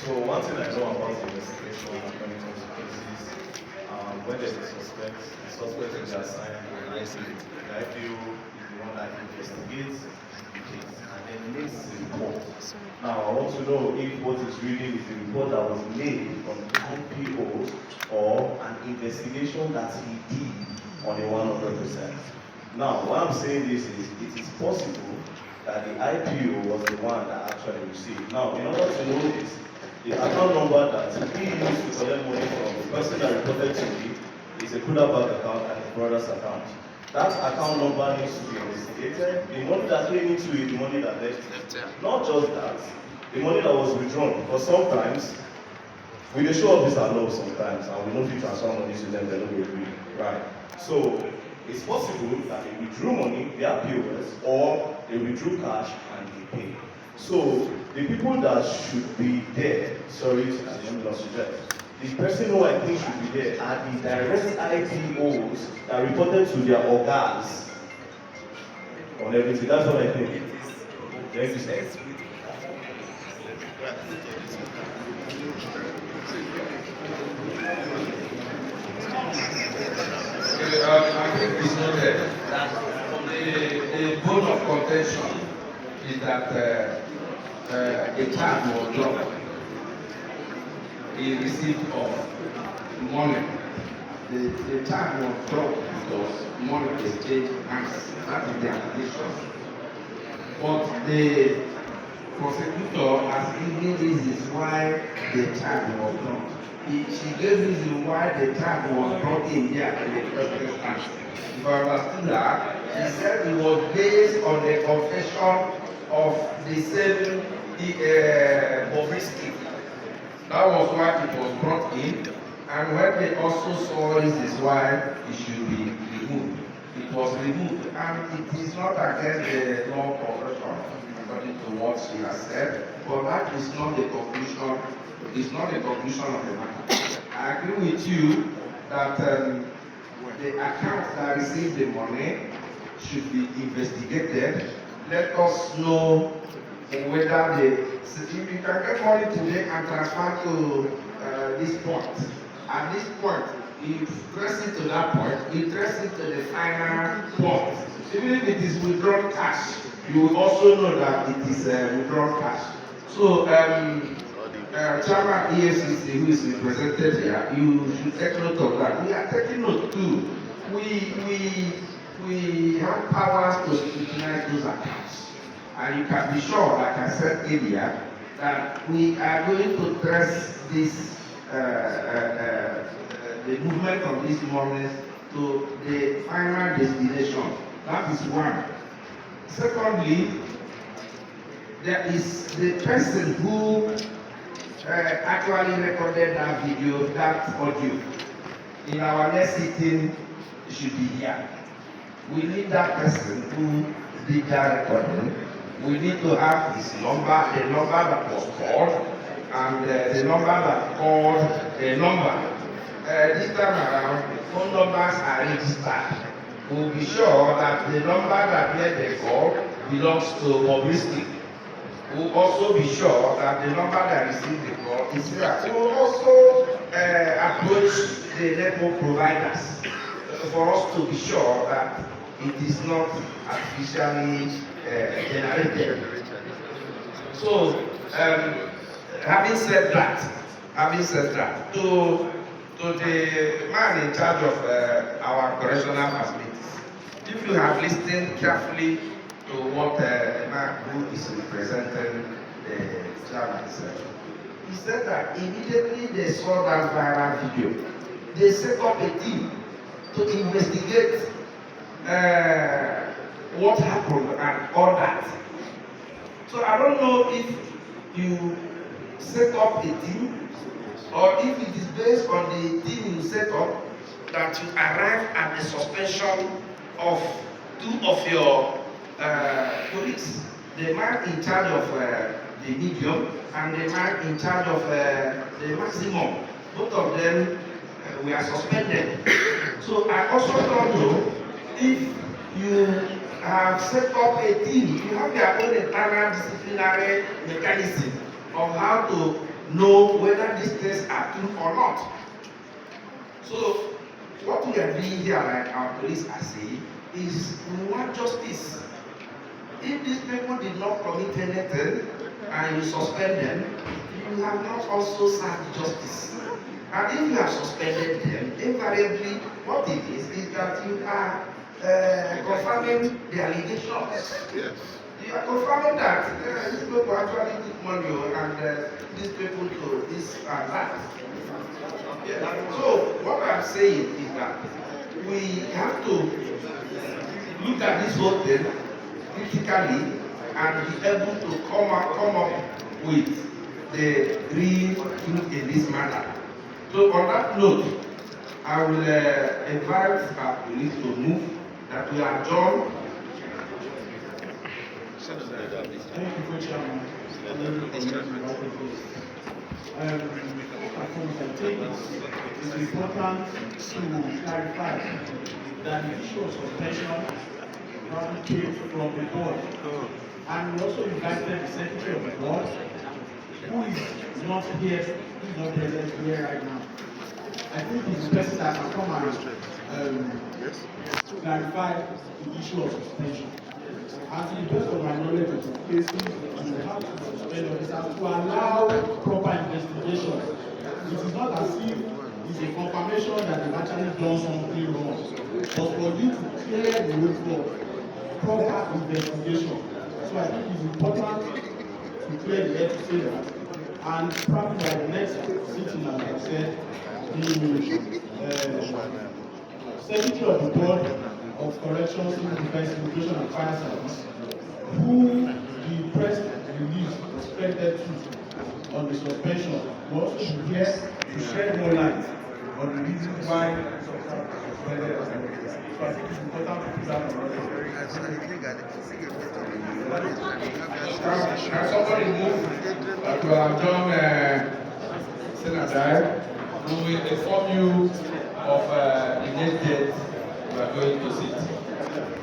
So one thing I know about the investigation when it comes to cases, when there's a suspect, the suspect will be assigned an IPO. The IPO is the one that investigates the case and then makes a report. Now I want to know if what is reading is the report that was made from the IPO or an investigation that he did on a 100%. Now, why I'm saying this is, it is possible that the IPO was the one that actually received. Now, in order to know this, the account number that he used to collect money from the person that reported to me is a Kuda bank account and his brother's account. That account number needs to be investigated. The money that came into it, the money that left it. Not just that, the money that was withdrawn. Because sometimes, we dey show office and law sometimes, and we no fit transfer money to them, they no go agree. Right? So, it's possible that they withdrew money via POS or they withdrew cash and they pay. So the people that should be there, sorry, let me not suggest, the person who I think should be there are the direct IPOs that reported to their organs on everything. That's what I think. Thank you, sir. I think it's noted that the bone of contention is that a child was dropped. He received of money. The child was dropped because money exchanged hands. That is the allegation. But the prosecutor has given reasons why the child was dropped. She gave reason why the child was brought in here in the first instance. If I understood that, she said it was based on the confession of the same bobrisky. That was why it was brought in, and when they also saw reasons why it should be removed, it was removed, and it is not against the law profession according to what she has said, but that is not the conclusion. It's not the conclusion of the matter. I agree with you that the account that received the money should be investigated. Let us know whether if you can get money today and transfer to this point. At this point, you press it to that point, you press it to the final point. Even if it is withdrawn cash, you will also know that it is withdrawn cash. So, Chairman EFCC, who is represented here, you should take note of that. We are taking note too. We have powers to scrutinize those accounts. And you can be sure, like I said earlier, that we are going to trace this, the movement of these monies to the final destination. That is one. Secondly, there is the person who actually recorded that video, that audio. In our next sitting, it should be here. We need that person who did that recording. We need to have his number, the number that was called, and the number that called the number. This time around, phone numbers are registered. We'll be sure that the number that made the call belongs to bobrisky. We'll also be sure that the number that received the call is right. We will also approach the network providers for us to be sure that it is not artificially generated. So, having said that, to the man in charge of our correctional facilities, if you have listened carefully to what the man who is representing the chairman said, he said that immediately they saw that viral video, they set up a team to investigate what happened and all that. So I don't know if you set up a team or if it is based on the team you set up that you arrive at the suspension of two of your colleagues, the man in charge of the medium and the man in charge of the maximum. Both of them were suspended. So I also don't know if you have set up a team, you have your own internal disciplinary mechanism of how to know whether these things are true or not. So what we are doing here, like our police are saying, is we want justice. If these people did not commit anything and you suspend them, you have not also served justice. And if you have suspended them, invariably what it is that you are confirming the allegations. Yes. You are confirming that these people actually took money and these people do this and that. Yeah. So what I'm saying is that we have to look at this whole thing critically and be able to come up with the real truth in this matter. So on that note, I will invite our police to move, that we are adjourned. Thank you, Chairman. I think it's important to clarify that the issue of suspension probably came from the board. And we also invited the Secretary of the Board, who is not here, who is not present here right now. I think he's the person that can come and clarify the issue of suspension. As to the best of my knowledge of the cases, you have to suspend officers to allow proper investigation. It is not as if it's a confirmation that they've actually done something wrong, but for you to clear the way for proper investigation. So I think it's important to clear the air to say that. And probably by the next sitting, as I said, the Secretary of the Board of Corrections, Civil Defense, Immigration and Fire Service, who the press release expected to on the suspension, was to be here to shed more light on the reasons why suspended. So I think it's important to put that on record. Can somebody move to adjourn Senator? We will inform you of the next date we are going to sit.